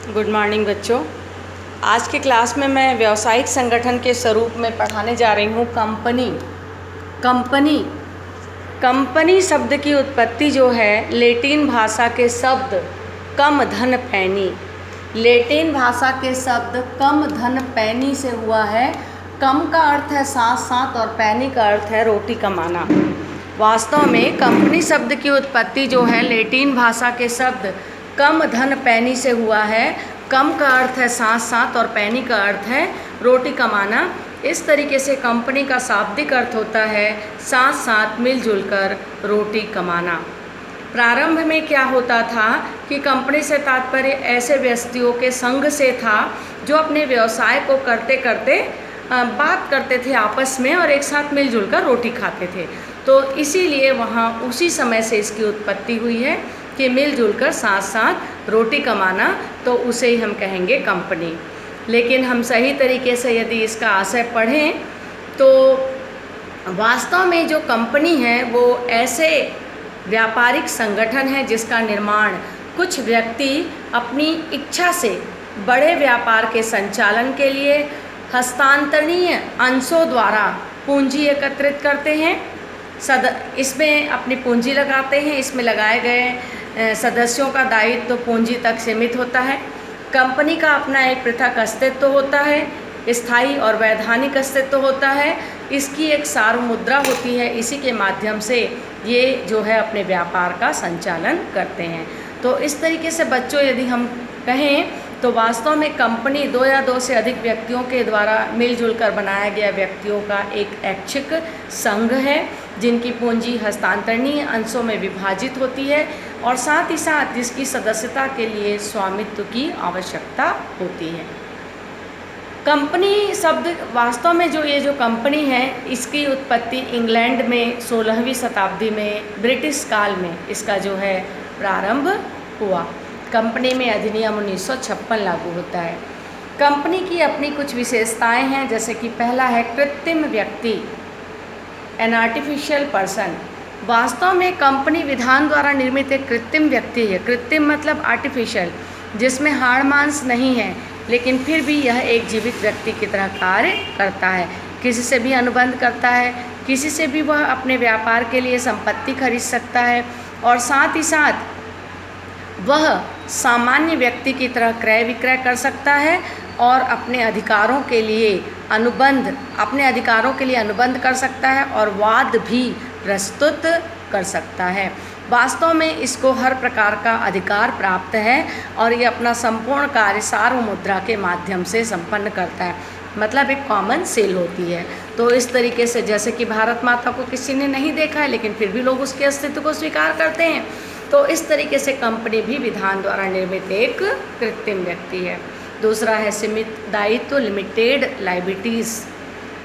Good morning बच्चों। आज के क्लास में मैं व्यावसायिक संगठन के स्वरूप में पढ़ाने जा रही हूँ कंपनी। कंपनी शब्द की उत्पत्ति जो है लैटिन भाषा के शब्द कम धन पैनी, लैटिन भाषा के शब्द कम धन पैनी से हुआ है। कम का अर्थ है साथ साथ और पैनी का अर्थ है रोटी कमाना। वास्तव में कंपनी शब्द की उत्पत्ति जो है लैटिन भाषा के शब्द कम धन पैनी से हुआ है। कम का अर्थ है साथ साथ और पैनी का अर्थ है रोटी कमाना। इस तरीके से कंपनी का शाब्दिक अर्थ होता है साथ साथ मिलजुल कर रोटी कमाना। प्रारंभ में क्या होता था कि कंपनी से तात्पर्य ऐसे व्यक्तियों के संघ से था जो अपने व्यवसाय को करते करते बात करते थे आपस में और एक साथ मिलजुल कर रोटी खाते थे। तो इसीलिए वहाँ उसी समय से इसकी उत्पत्ति हुई है कि मिलजुल कर साथ साथ रोटी कमाना, तो उसे ही हम कहेंगे कंपनी। लेकिन हम सही तरीके से यदि इसका आशय पढ़ें तो वास्तव में जो कंपनी है वो ऐसे व्यापारिक संगठन है जिसका निर्माण कुछ व्यक्ति अपनी इच्छा से बड़े व्यापार के संचालन के लिए हस्तांतरणीय अंशों द्वारा पूंजी एकत्रित करते हैं। इसमें अपनी पूंजी लगाते हैं। इसमें लगाए गए सदस्यों का दायित्व तो पूंजी तक सीमित होता है। कंपनी का अपना एक पृथक अस्तित्व होता है, स्थायी और वैधानिक अस्तित्व होता है। इसकी एक सार्वमुद्रा होती है, इसी के माध्यम से ये जो है अपने व्यापार का संचालन करते हैं। तो इस तरीके से बच्चों यदि हम कहें तो वास्तव में कंपनी दो या दो से अधिक व्यक्तियों के द्वारा मिलजुल कर बनाया गया व्यक्तियों का एक ऐच्छिक संघ है जिनकी पूंजी हस्तांतरणीय अंशों में विभाजित होती है और साथ ही साथ जिसकी सदस्यता के लिए स्वामित्व की आवश्यकता होती है। कंपनी शब्द वास्तव में ये जो कंपनी है इसकी उत्पत्ति इंग्लैंड में 16वीं शताब्दी में ब्रिटिश काल में इसका जो है प्रारंभ हुआ। कंपनी में अधिनियम 1956 लागू होता है। कंपनी की अपनी कुछ विशेषताएं हैं, जैसे कि पहला है कृत्रिम व्यक्ति, एन आर्टिफिशियल पर्सन। वास्तव में कंपनी विधान द्वारा निर्मित एक कृत्रिम व्यक्ति है। कृत्रिम मतलब आर्टिफिशियल, जिसमें हाड़ मांस नहीं है लेकिन फिर भी यह एक जीवित व्यक्ति की तरह कार्य करता है। किसी से भी अनुबंध करता है, किसी से भी वह अपने व्यापार के लिए संपत्ति खरीद सकता है और साथ ही साथ वह सामान्य व्यक्ति की तरह क्रय विक्रय कर सकता है और अपने अधिकारों के लिए अनुबंध कर सकता है और वाद भी प्रस्तुत कर सकता है। वास्तव में इसको हर प्रकार का अधिकार प्राप्त है और ये अपना संपूर्ण कार्य सार्वमुद्रा के माध्यम से संपन्न करता है, मतलब एक कॉमन सेल होती है। तो इस तरीके से जैसे कि भारत माता को किसी ने नहीं देखा है लेकिन फिर भी लोग उसके अस्तित्व को स्वीकार करते हैं, तो इस तरीके से कंपनी भी विधान द्वारा निर्मित एक कृत्रिम व्यक्ति है। दूसरा है सीमित दायित्व, लिमिटेड लायबिलिटीज़।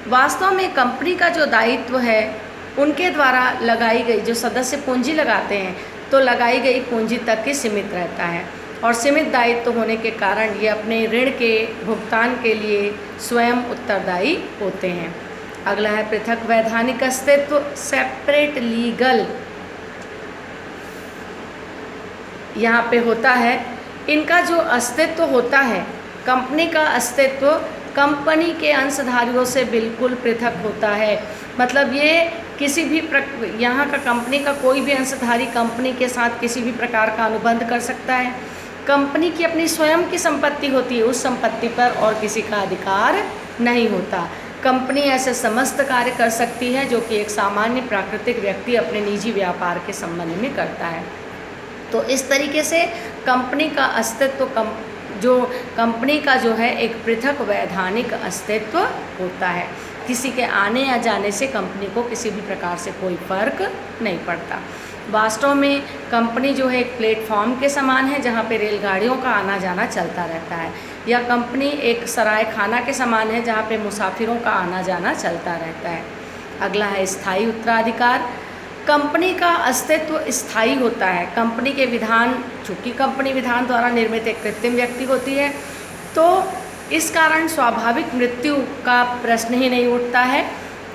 वास्तव में कंपनी का जो दायित्व है उनके द्वारा लगाई गई, जो सदस्य पूंजी लगाते हैं तो लगाई गई पूंजी तक ही सीमित रहता है और सीमित दायित्व होने के कारण ये अपने ऋण के भुगतान के लिए स्वयं उत्तरदायी होते हैं। अगला है पृथक वैधानिक अस्तित्व, सेपरेट लीगल। यहाँ पे होता है इनका जो अस्तित्व होता है, कंपनी का अस्तित्व कंपनी के अंशधारियों से बिल्कुल पृथक होता है। मतलब ये किसी भी यहाँ का कंपनी का कोई भी अंशधारी कंपनी के साथ किसी भी प्रकार का अनुबंध कर सकता है। कंपनी की अपनी स्वयं की संपत्ति होती है, उस संपत्ति पर और किसी का अधिकार नहीं होता। कंपनी ऐसे समस्त कार्य कर सकती है जो कि एक सामान्य प्राकृतिक व्यक्ति अपने निजी व्यापार के संबंध में करता है। तो इस तरीके से कंपनी का अस्तित्व कंपनी का जो है एक पृथक वैधानिक अस्तित्व होता है। किसी के आने या जाने से कंपनी को किसी भी प्रकार से कोई फर्क नहीं पड़ता। वास्तव में कंपनी जो है एक प्लेटफॉर्म के समान है जहाँ पे रेलगाड़ियों का आना जाना चलता रहता है, या कंपनी एक सराय खाना के समान है जहाँ पे मुसाफिरों का आना जाना चलता रहता है। अगला है स्थायी उत्तराधिकार। कंपनी का अस्तित्व स्थायी होता है। कंपनी के विधान, चूँकि कंपनी विधान द्वारा निर्मित एक कृत्रिम व्यक्ति होती है तो इस कारण स्वाभाविक मृत्यु का प्रश्न ही नहीं उठता है।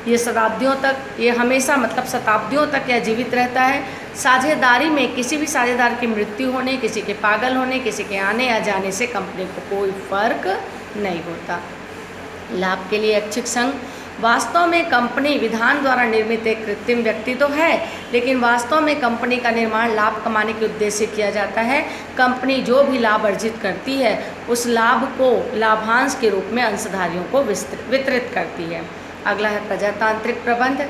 ये शताब्दियों तक, ये हमेशा मतलब शताब्दियों तक यह जीवित रहता है। साझेदारी में किसी भी साझेदार की मृत्यु होने, किसी के पागल होने, किसी के आने या जाने से कंपनी को कोई फर्क नहीं होता। लाभ के लिए ऐच्छिक संघ। वास्तव में कंपनी विधान द्वारा निर्मित एक कृत्रिम व्यक्ति तो है, लेकिन वास्तव में कंपनी का निर्माण लाभ कमाने के उद्देश्य से किया जाता है। कंपनी जो भी लाभ अर्जित करती है उस लाभ को लाभांश के रूप में अंशधारियों को वितरित करती है। अगला है प्रजातांत्रिक प्रबंध।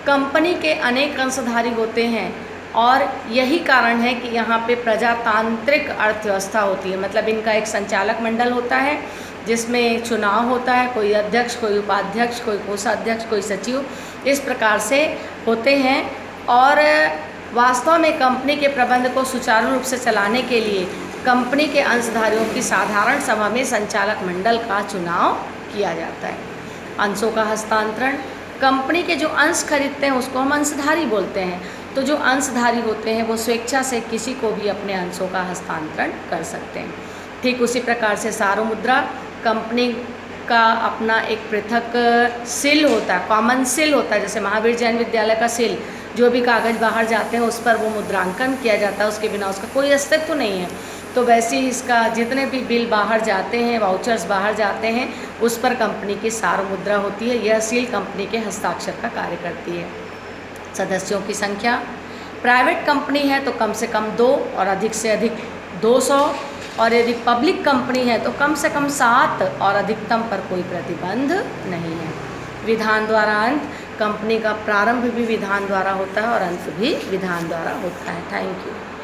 कंपनी के अनेक अंशधारी होते हैं और यही कारण है कि यहाँ पे प्रजातांत्रिक अर्थव्यवस्था होती है। मतलब इनका एक संचालक मंडल होता है जिसमें चुनाव होता है, कोई अध्यक्ष, कोई उपाध्यक्ष, कोई कोषाध्यक्ष, कोई सचिव, इस प्रकार से होते हैं। और वास्तव में कंपनी के प्रबंध को सुचारू रूप से चलाने के लिए कंपनी के अंशधारियों की साधारण सभा में संचालक मंडल का चुनाव किया जाता है। अंशों का हस्तांतरण। कंपनी के जो अंश खरीदते हैं उसको हम अंशधारी बोलते हैं। तो जो अंशधारी होते हैं वो स्वेच्छा से किसी को भी अपने अंशों का हस्तांतरण कर सकते हैं। ठीक उसी प्रकार से सार्वमुद्रा। कंपनी का अपना एक पृथक सिल होता है, कॉमन सिल होता है, जैसे महावीर जैन विद्यालय का सिल, जो भी कागज़ बाहर जाते हैं उस पर वो मुद्रांकन किया जाता है, उसके बिना उसका कोई अस्तित्व नहीं है। तो वैसे ही इसका जितने भी बिल बाहर जाते हैं, वाउचर्स बाहर जाते हैं, उस पर कंपनी की सार्वमुद्रा होती है। यह सील कंपनी के हस्ताक्षर का कार्य करती है। सदस्यों की संख्या। प्राइवेट कंपनी है तो कम से कम 2 और अधिक से अधिक 200, और यदि पब्लिक कंपनी है तो कम से कम 7 और अधिकतम पर कोई प्रतिबंध नहीं है। विधान द्वारा अंत। कंपनी का प्रारंभ भी विधान द्वारा होता है और अंत भी विधान द्वारा होता है। Thank you.